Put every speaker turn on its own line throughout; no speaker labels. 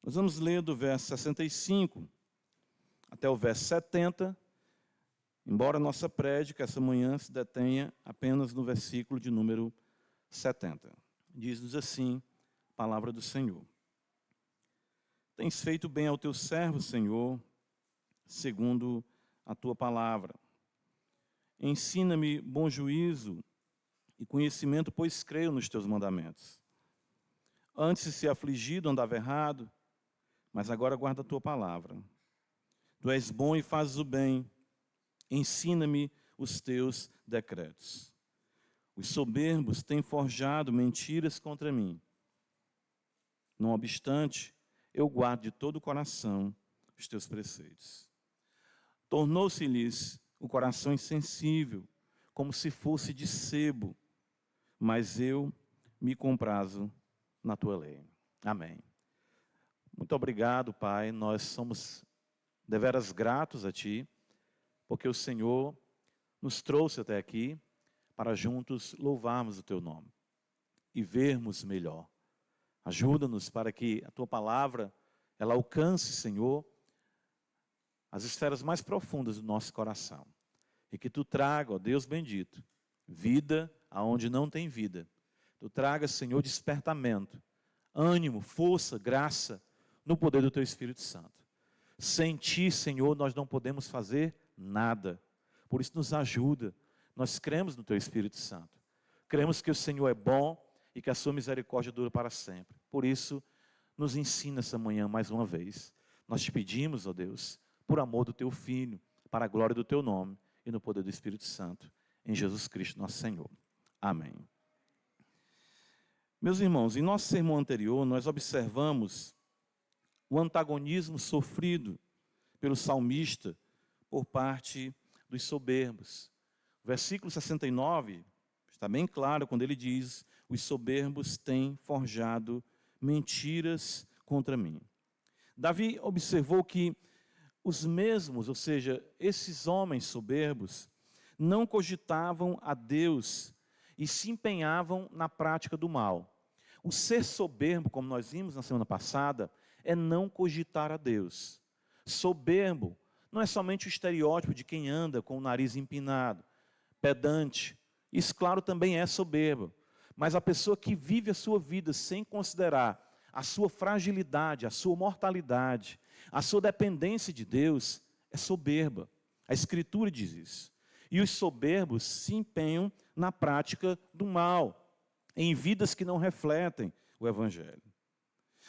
Nós vamos ler do verso 65 até o verso 70, embora a nossa prédica essa manhã se detenha apenas no versículo de número 70. Diz-nos assim a palavra do Senhor. Tens feito bem ao teu servo, Senhor, segundo a tua palavra. Ensina-me bom juízo e conhecimento, pois creio nos teus mandamentos. Antes de ser afligido, andava errado, mas agora guarda a tua palavra. Tu és bom e fazes o bem. Ensina-me os teus decretos. Os soberbos têm forjado mentiras contra mim. Não obstante, eu guardo de todo o coração os teus preceitos. Tornou-se-lhes o coração insensível, como se fosse de sebo, mas eu me comprazo na tua lei. Amém. Muito obrigado, Pai. Nós somos deveras gratos a Ti, porque o Senhor nos trouxe até aqui para juntos louvarmos o Teu nome e vermos melhor. Ajuda-nos para que a Tua palavra, ela alcance, Senhor, as esferas mais profundas do nosso coração. E que Tu traga, ó Deus bendito, vida aonde não tem vida. Tu traga, Senhor, despertamento, ânimo, força, graça, no poder do Teu Espírito Santo. Sem Ti, Senhor, nós não podemos fazer nada. Por isso nos ajuda. Nós cremos no Teu Espírito Santo. Cremos que o Senhor é bom e que a Sua misericórdia dura para sempre. Por isso, nos ensina essa manhã mais uma vez. Nós te pedimos, ó Deus, por amor do Teu Filho, para a glória do Teu nome e no poder do Espírito Santo, em Jesus Cristo nosso Senhor. Amém. Meus irmãos, em nosso sermão anterior, nós observamos o antagonismo sofrido pelo salmista por parte dos soberbos. O versículo 69 está bem claro quando ele diz: os soberbos têm forjado mentiras contra mim. Davi observou que os mesmos, ou seja, esses homens soberbos, não cogitavam a Deus e se empenhavam na prática do mal. O ser soberbo, como nós vimos na semana passada, é não cogitar a Deus. Soberbo não é somente o estereótipo de quem anda com o nariz empinado, pedante. Isso, claro, também é soberbo. Mas a pessoa que vive a sua vida sem considerar a sua fragilidade, a sua mortalidade, a sua dependência de Deus, é soberba. A Escritura diz isso. E os soberbos se empenham na prática do mal, em vidas que não refletem o Evangelho.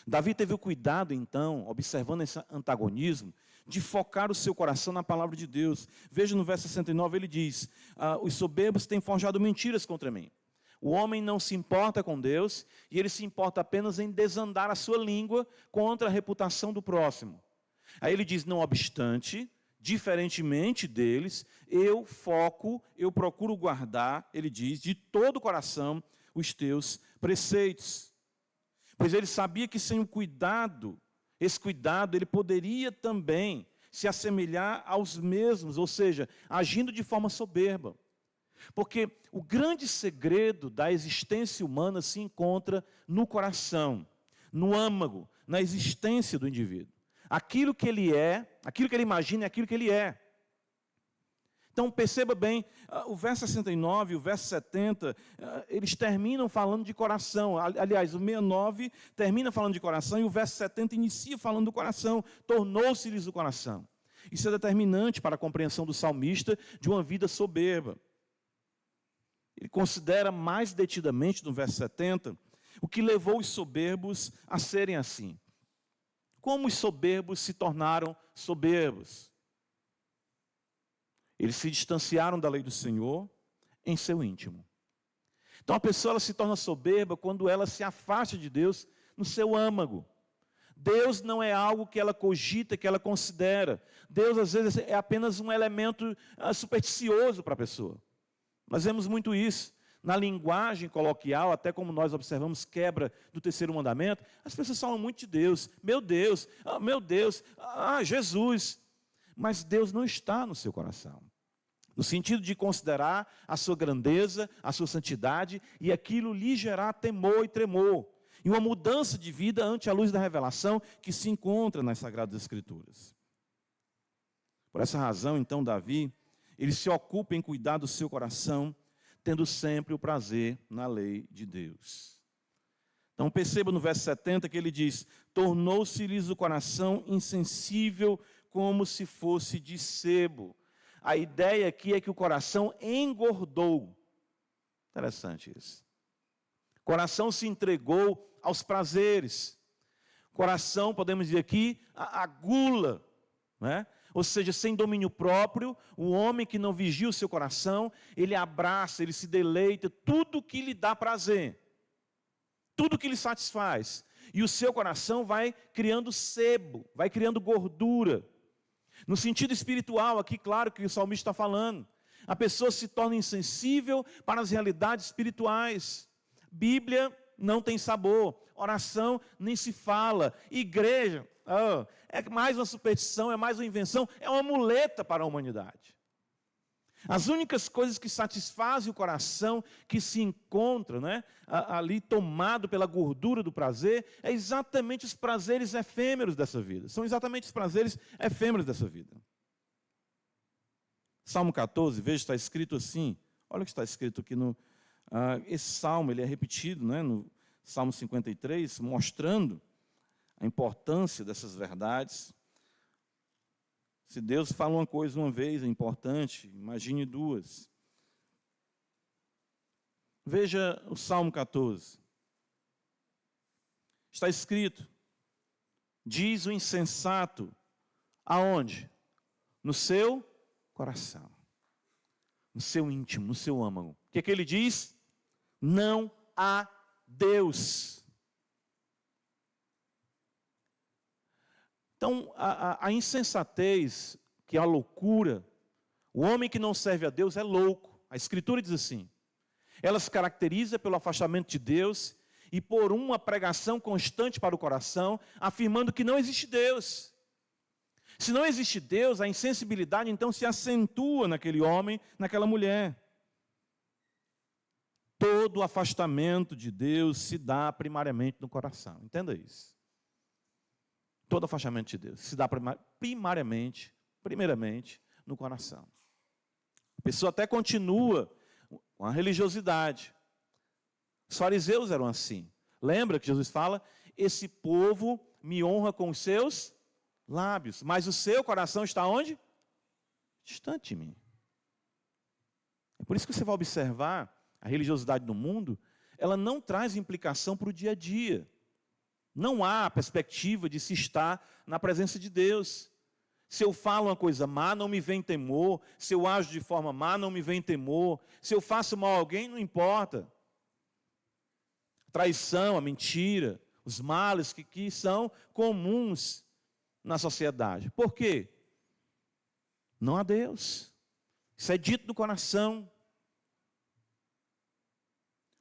Davi teve o cuidado, então, observando esse antagonismo, de focar o seu coração na palavra de Deus. Veja no verso 69, ele diz: os soberbos têm forjado mentiras contra mim. O homem não se importa com Deus, e ele se importa apenas em desandar a sua língua contra a reputação do próximo. Aí ele diz: não obstante, diferentemente deles, eu procuro guardar, ele diz, de todo o coração os teus preceitos. Pois ele sabia que sem o cuidado, esse cuidado, ele poderia também se assemelhar aos mesmos, ou seja, agindo de forma soberba. Porque o grande segredo da existência humana se encontra no coração, no âmago, na existência do indivíduo. Aquilo que ele é, aquilo que ele imagina é aquilo que ele é. Então perceba bem, o verso 69 e o verso 70, eles terminam falando de coração. Aliás, o 69 termina falando de coração e o verso 70 inicia falando do coração. Tornou-se-lhes o coração. Isso é determinante para a compreensão do salmista de uma vida soberba. Ele considera mais detidamente no verso 70 o que levou os soberbos a serem assim. Como os soberbos se tornaram soberbos? Eles se distanciaram da lei do Senhor em seu íntimo. Então a pessoa ela se torna soberba quando ela se afasta de Deus no seu âmago. Deus não é algo que ela cogita, que ela considera. Deus às vezes é apenas um elemento supersticioso para a pessoa. Nós vemos muito isso. Na linguagem coloquial, até como nós observamos quebra do terceiro mandamento, as pessoas falam muito de Deus. Meu Deus, Jesus. Mas Deus não está no seu coração. No sentido de considerar a sua grandeza, a sua santidade, e aquilo lhe gerar temor e tremor. e uma mudança de vida ante a luz da revelação que se encontra nas Sagradas Escrituras. Por essa razão, então, Davi, ele se ocupa em cuidar do seu coração, tendo sempre o prazer na lei de Deus. Então perceba no verso 70 que ele diz: tornou-se-lhes o coração insensível como se fosse de sebo. A ideia aqui é que o coração engordou. Interessante isso. O coração se entregou aos prazeres. O coração, podemos dizer aqui, a gula, né? Ou seja, sem domínio próprio, o homem que não vigia o seu coração, ele abraça, ele se deleita, tudo que lhe dá prazer, tudo que lhe satisfaz. E o seu coração vai criando sebo, vai criando gordura. No sentido espiritual, aqui, claro que o salmista está falando, a pessoa se torna insensível para as realidades espirituais. Bíblia não tem sabor, oração nem se fala, igreja, é mais uma superstição, é mais uma invenção, é uma muleta para a humanidade. As únicas coisas que satisfazem o coração, que se encontra, né, ali tomado pela gordura do prazer, é exatamente os prazeres efêmeros dessa vida. São exatamente os prazeres efêmeros dessa vida. Salmo 14, veja, está escrito assim, olha o que está escrito aqui no... esse salmo, ele é repetido, né, no Salmo 53, mostrando a importância dessas verdades. Se Deus fala uma coisa uma vez, é importante, imagine duas. Veja o Salmo 14. Está escrito, diz o insensato, aonde? No seu coração, no seu íntimo, no seu âmago. O que é que ele diz? Não há Deus. Então, a insensatez, que é a loucura, o homem que não serve a Deus é louco. A Escritura diz assim, ela se caracteriza pelo afastamento de Deus e por uma pregação constante para o coração, afirmando que não existe Deus. Se não existe Deus, a insensibilidade então se acentua naquele homem, naquela mulher. Todo afastamento de Deus se dá primariamente no coração. Entenda isso. Todo afastamento de Deus se dá primeiramente no coração. A pessoa até continua com a religiosidade. Os fariseus eram assim. Lembra que Jesus fala? Esse povo me honra com os seus lábios, mas o seu coração está onde? Distante de mim. É por isso que você vai observar a religiosidade no mundo, ela não traz implicação para o dia a dia. Não há perspectiva de se estar na presença de Deus. Se eu falo uma coisa má, não me vem temor. Se eu ajo de forma má, não me vem temor. Se eu faço mal a alguém, não importa. A traição, a mentira, os males que são comuns na sociedade. Por quê? Não há Deus. Isso é dito no coração.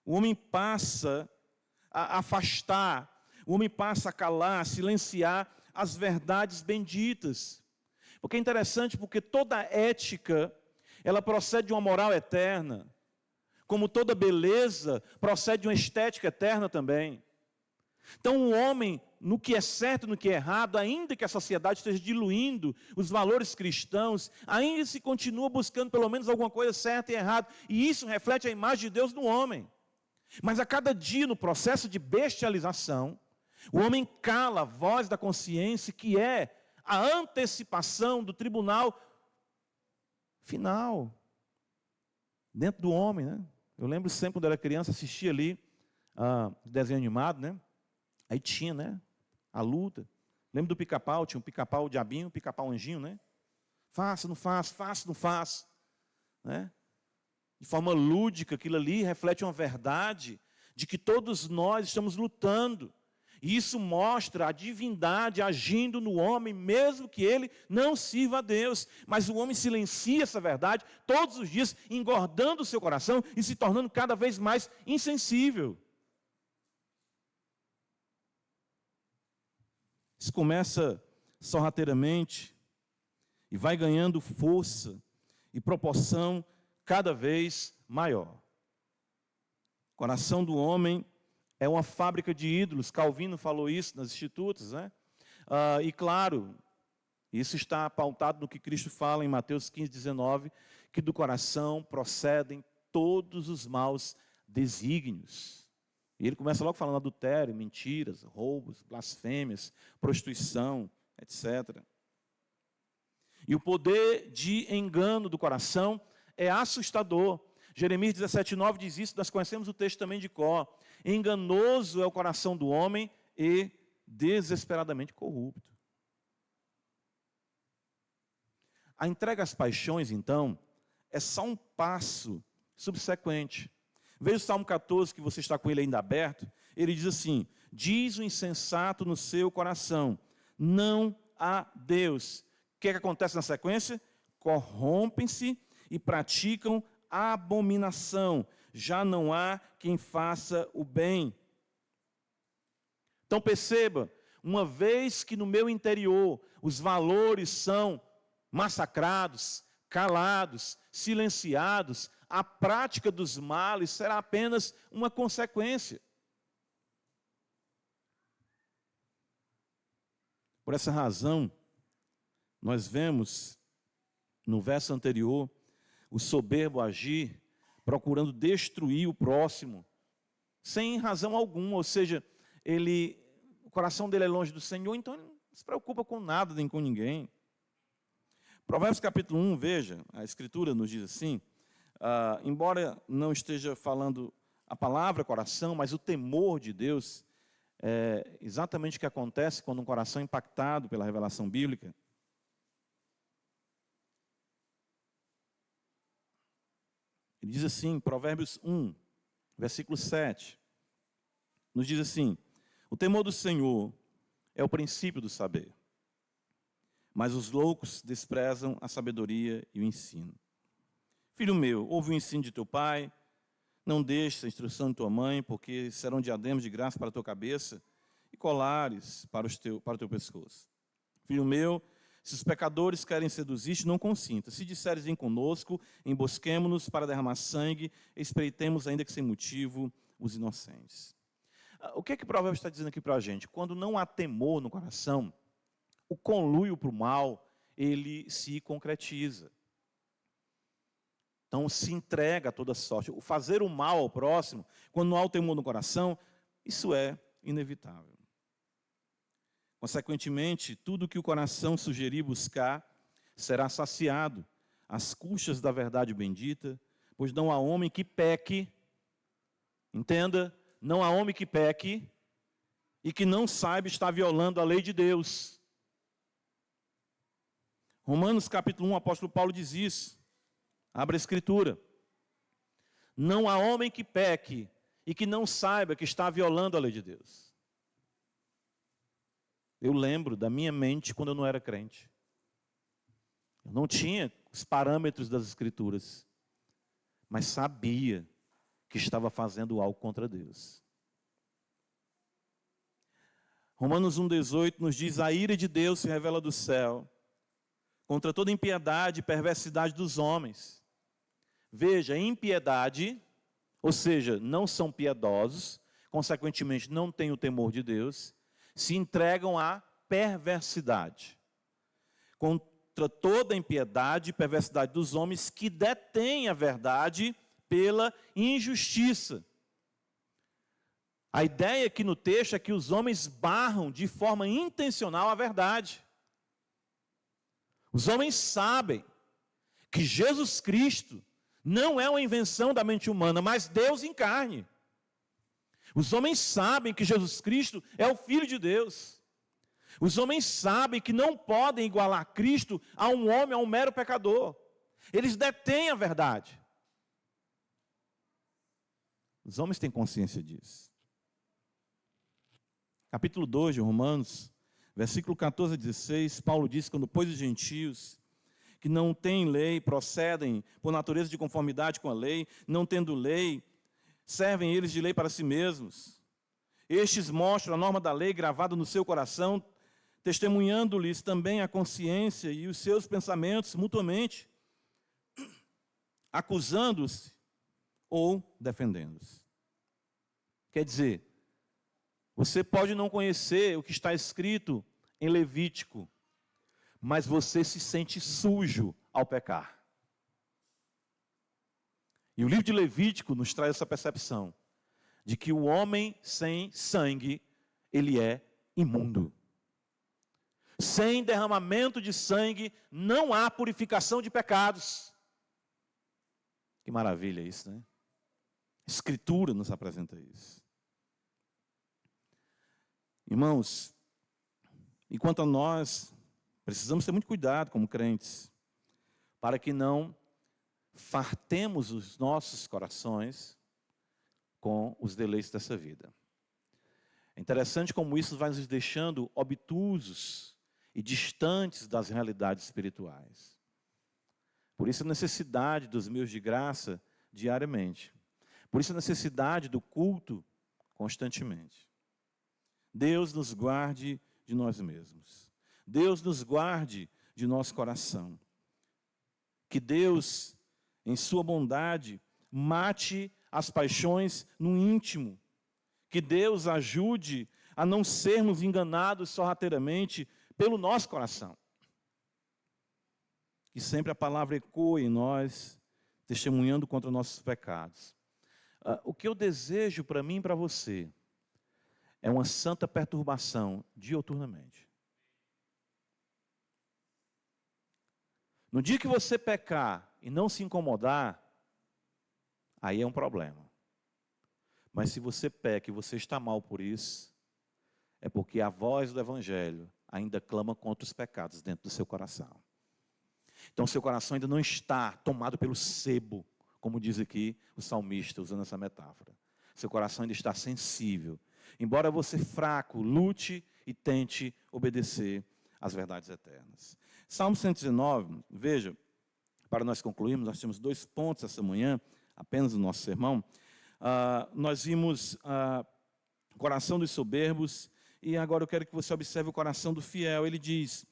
O homem passa a afastar, o homem passa a calar, a silenciar as verdades benditas. Porque é interessante, porque toda ética, ela procede de uma moral eterna. Como toda beleza, procede de uma estética eterna também. Então o homem, no que é certo, no que é errado, ainda que a sociedade esteja diluindo os valores cristãos, ainda se continua buscando pelo menos alguma coisa certa e errada. E isso reflete a imagem de Deus no homem. Mas a cada dia, no processo de bestialização, o homem cala a voz da consciência, que é a antecipação do tribunal final, dentro do homem, né? Eu lembro sempre, quando era criança, assistia ali desenho animado, né? Aí tinha, né, a luta. Lembro do Pica-Pau, tinha um Pica-Pau diabinho, um Pica-Pau anjinho, né? Faça, não faça, faça, não faça, né? De forma lúdica, aquilo ali reflete uma verdade de que todos nós estamos lutando. E isso mostra a divindade agindo no homem, mesmo que ele não sirva a Deus. Mas o homem silencia essa verdade todos os dias, engordando o seu coração e se tornando cada vez mais insensível. Isso começa sorrateiramente e vai ganhando força e proporção cada vez maior. O coração do homem é uma fábrica de ídolos. Calvino falou isso nas Institutas, né? E claro, isso está pautado no que Cristo fala em Mateus 15, 19, que do coração procedem todos os maus desígnios. E ele começa logo falando adultério, mentiras, roubos, blasfêmias, prostituição, etc. E o poder de engano do coração é assustador. Jeremias 17,9 diz isso, nós conhecemos o texto também de cor. Enganoso é o coração do homem e desesperadamente corrupto. A entrega às paixões, então, é só um passo subsequente. Veja o Salmo 14, que você está com ele ainda aberto. Ele diz assim: diz o insensato no seu coração, não há Deus. O que acontece na sequência? Corrompem-se e praticam abominação. Já não há quem faça o bem. Então perceba, uma vez que no meu interior os valores são massacrados, calados, silenciados, a prática dos males será apenas uma consequência. Por essa razão, nós vemos no verso anterior o soberbo agir procurando destruir o próximo sem razão alguma, ou seja, o coração dele é longe do Senhor, então ele não se preocupa com nada nem com ninguém. Provérbios capítulo 1, veja, a Escritura nos diz assim, embora não esteja falando a palavra coração, mas o temor de Deus é exatamente o que acontece quando um coração é impactado pela revelação bíblica. Ele diz assim, Provérbios 1, versículo 7, nos diz assim: o temor do Senhor é o princípio do saber, mas os loucos desprezam a sabedoria e o ensino. Filho meu, ouve o ensino de teu pai, não deixes a instrução de tua mãe, porque serão diademas de graça para a tua cabeça e colares para o teu pescoço. Filho meu, se os pecadores querem seduzir-te, não consinta. Se disseres vem conosco, embosquemo-nos para derramar sangue, espreitemos ainda que sem motivo os inocentes. O que é que o provérbio está dizendo aqui para a gente? Quando não há temor no coração, o conluio para o mal, ele se concretiza. Então se entrega a toda sorte. O fazer o mal ao próximo, quando não há o temor no coração, isso é inevitável. Consequentemente, tudo que o coração sugerir buscar será saciado, às custas da verdade bendita, pois não há homem que peque, entenda, não há homem que peque e que não saiba estar violando a lei de Deus. Romanos capítulo 1, o apóstolo Paulo diz isso. Abra a Escritura. Não há homem que peque e que não saiba que está violando a lei de Deus. Eu lembro da minha mente quando eu não era crente. Eu não tinha os parâmetros das Escrituras, mas sabia que estava fazendo algo contra Deus. Romanos 1,18 nos diz: a ira de Deus se revela do céu contra toda impiedade e perversidade dos homens. Veja, impiedade, ou seja, não são piedosos, consequentemente não têm o temor de Deus, se entregam à perversidade. Contra toda impiedade e perversidade dos homens que detêm a verdade pela injustiça. A ideia aqui no texto é que os homens barram de forma intencional a verdade. Os homens sabem que Jesus Cristo não é uma invenção da mente humana, mas Deus em carne. Os homens sabem que Jesus Cristo é o Filho de Deus. Os homens sabem que não podem igualar Cristo a um homem, a um mero pecador. Eles detêm a verdade. Os homens têm consciência disso. Capítulo 2 de Romanos, versículo 14 a 16, Paulo diz: quando, pois, os gentios que não têm lei procedem por natureza de conformidade com a lei, não tendo lei, servem eles de lei para si mesmos. Estes mostram a norma da lei gravada no seu coração, testemunhando-lhes também a consciência e os seus pensamentos mutuamente, acusando-se ou defendendo-se. Quer dizer, Você pode não conhecer o que está escrito em Levítico, mas você se sente sujo ao pecar. E o livro de Levítico nos traz essa percepção de que o homem sem sangue, ele é imundo. Sem derramamento de sangue, não há purificação de pecados. Que maravilha isso, né? A Escritura nos apresenta isso. Irmãos, enquanto a nós precisamos ter muito cuidado como crentes, para que não fartemos os nossos corações com os deleites dessa vida. É interessante como isso vai nos deixando obtusos e distantes das realidades espirituais. Por isso a necessidade dos meios de graça diariamente. Por isso a necessidade do culto constantemente. Deus nos guarde de nós mesmos. Deus nos guarde de nosso coração. Que Deus, em sua bondade, mate as paixões no íntimo. Que Deus ajude a não sermos enganados sorrateiramente pelo nosso coração. Que sempre a palavra ecoe em nós, testemunhando contra nossos pecados. O que eu desejo para mim e para você é uma santa perturbação diuturnamente. No dia que você pecar e não se incomodar, aí é um problema. Mas se você peca e você está mal por isso, é porque a voz do Evangelho ainda clama contra os pecados dentro do seu coração. Então seu coração ainda não está tomado pelo sebo, como diz aqui o salmista, usando essa metáfora. Seu coração ainda está sensível. Embora você fraco, lute e tente obedecer às verdades eternas. Salmo 119, veja, para nós concluirmos, nós temos 2 pontos essa manhã, apenas no nosso sermão. Nós vimos o coração dos soberbos, e agora eu quero que você observe o coração do fiel. Ele diz,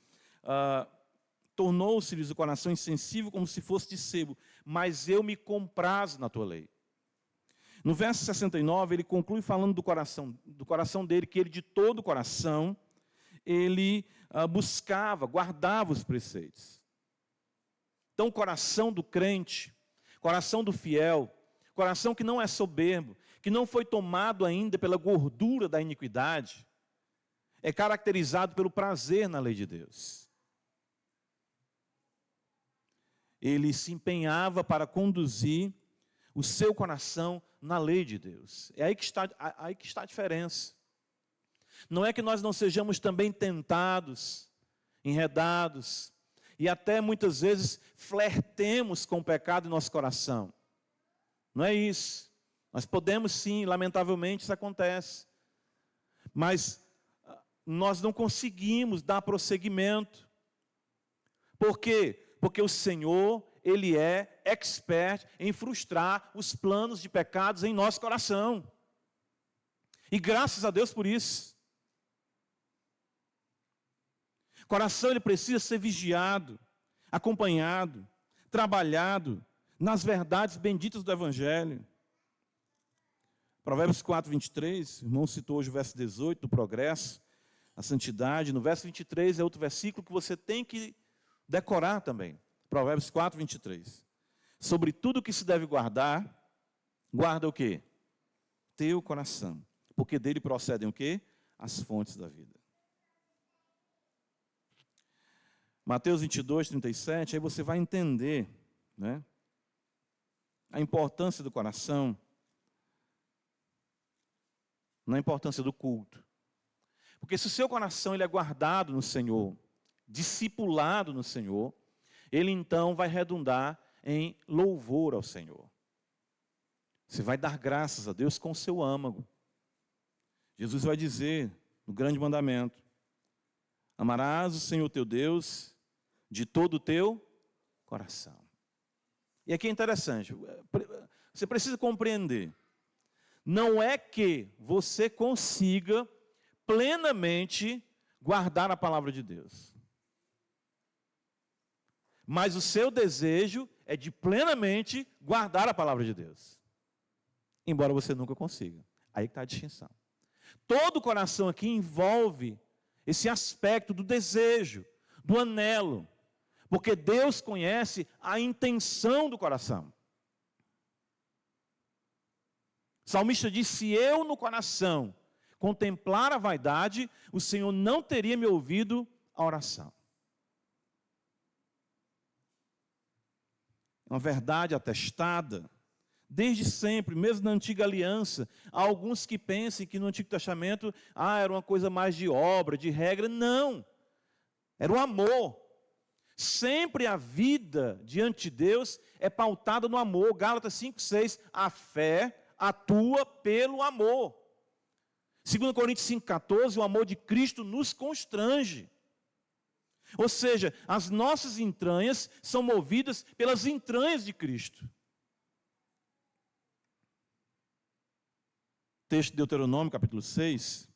tornou-se-lhes o coração insensível como se fosse de sebo, mas eu me comprazo na tua lei. No verso 69, ele conclui falando do coração dele, que ele de todo o coração, ele buscava, guardava os preceitos. Então o coração do crente, coração do fiel, coração que não é soberbo, que não foi tomado ainda pela gordura da iniquidade, é caracterizado pelo prazer na lei de Deus. Ele se empenhava para conduzir o seu coração na lei de Deus. É aí que está a diferença. Não é que nós não sejamos também tentados, enredados, e até muitas vezes flertemos com o pecado em nosso coração. Não é isso. Nós podemos sim, lamentavelmente isso acontece. Mas nós não conseguimos dar prosseguimento. Por quê? Porque o Senhor, Ele é expert em frustrar os planos de pecados em nosso coração. E graças a Deus por isso. O coração ele precisa ser vigiado, acompanhado, trabalhado nas verdades benditas do Evangelho. Provérbios 4, 23, o irmão citou hoje o verso 18, do progresso, a santidade. No verso 23 é outro versículo que você tem que decorar também. Provérbios 4, 23. Sobre tudo que se deve guardar, guarda o quê? Teu coração, porque dele procedem o quê? As fontes da vida. Mateus 22, 37, aí você vai entender, né, a importância do coração, na importância do culto. Porque se o seu coração ele é guardado no Senhor, discipulado no Senhor, ele então vai redundar em louvor ao Senhor. Você vai dar graças a Deus com o seu âmago. Jesus vai dizer, no grande mandamento, amarás o Senhor teu Deus de todo o teu coração. E aqui é interessante, você precisa compreender, não é que você consiga plenamente guardar a palavra de Deus, mas o seu desejo é de plenamente guardar a palavra de Deus, embora você nunca consiga. Aí que está a distinção. Todo o coração aqui envolve esse aspecto do desejo, do anelo, porque Deus conhece a intenção do coração. O salmista diz: se eu no coração contemplar a vaidade, o Senhor não teria me ouvido a oração. É uma verdade atestada desde sempre, mesmo na antiga aliança. Há alguns que pensam que no Antigo Testamento era uma coisa mais de obra, de regra. Não, era o amor. Sempre a vida diante de Deus é pautada no amor. Gálatas 5,6, a fé atua pelo amor. 2 Coríntios 5,14, o amor de Cristo nos constrange. Ou seja, as nossas entranhas são movidas pelas entranhas de Cristo. O texto de Deuteronômio, capítulo 6,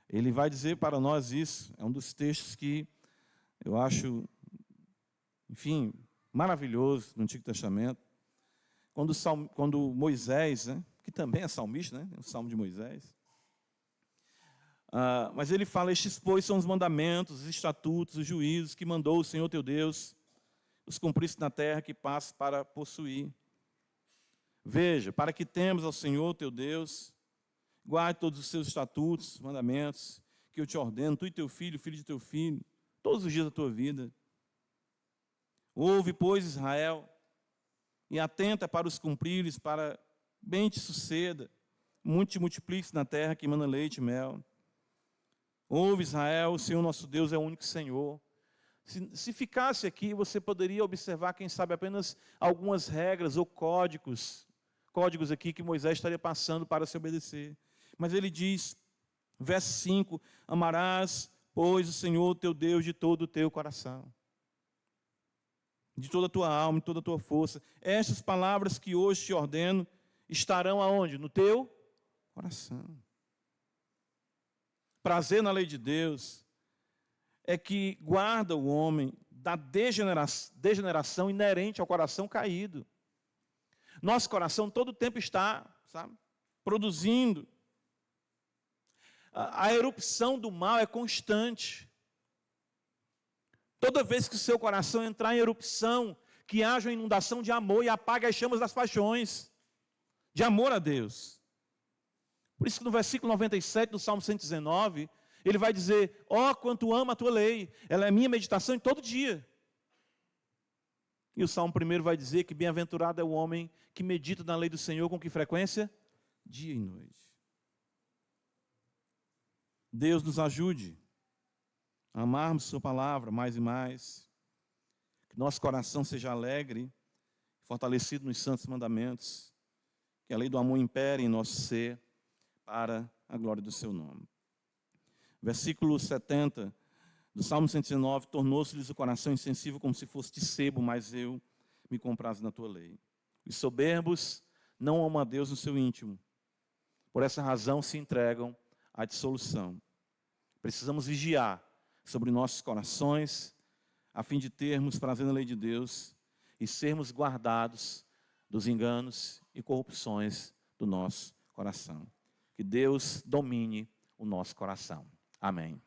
ele vai dizer para nós isso. É um dos textos que eu acho, enfim, maravilhoso no Antigo Testamento. Quando Moisés, que também é salmista, o Salmo de Moisés, mas ele fala: estes, pois, são os mandamentos, os estatutos, os juízos que mandou o Senhor teu Deus, os cumpriste na terra que passa para possuir. Veja, para que temos ao Senhor teu Deus, guarde todos os seus estatutos, mandamentos, que eu te ordeno, tu e teu filho, filho de teu filho, todos os dias da tua vida. Ouve, pois, Israel, e atenta para os cumprires, para bem te suceda, muito te multipliques na terra que emana leite e mel. Ouve, Israel, o Senhor nosso Deus é o único Senhor. Se ficasse aqui, você poderia observar, quem sabe, apenas algumas regras ou códigos aqui que Moisés estaria passando para se obedecer. Mas ele diz, verso 5, amarás, pois, o Senhor teu Deus de todo o teu coração, de toda a tua alma, de toda a tua força. Estas palavras que hoje te ordeno estarão aonde? No teu coração. Prazer na lei de Deus é que guarda o homem da degeneração inerente ao coração caído. Nosso coração todo o tempo está, produzindo. A erupção do mal é constante. Toda vez que o seu coração entrar em erupção, que haja uma inundação de amor e apague as chamas das paixões, de amor a Deus. Por isso que no versículo 97 do Salmo 119, ele vai dizer: ó, quanto amo a tua lei, ela é minha meditação em todo dia. E o Salmo 1 vai dizer que bem-aventurado é o homem que medita na lei do Senhor com que frequência? Dia e noite. Deus nos ajude a amarmos sua palavra mais e mais, que nosso coração seja alegre, fortalecido nos santos mandamentos, que a lei do amor impere em nosso ser, para a glória do seu nome. Versículo 70 do Salmo 119, tornou-se-lhes o coração insensível como se fosse de sebo, mas eu me comprazo na tua lei. Os soberbos não amam a Deus no seu íntimo, por essa razão se entregam à dissolução. Precisamos vigiar sobre nossos corações, a fim de termos prazer na lei de Deus e sermos guardados dos enganos e corrupções do nosso coração. Que Deus domine o nosso coração. Amém.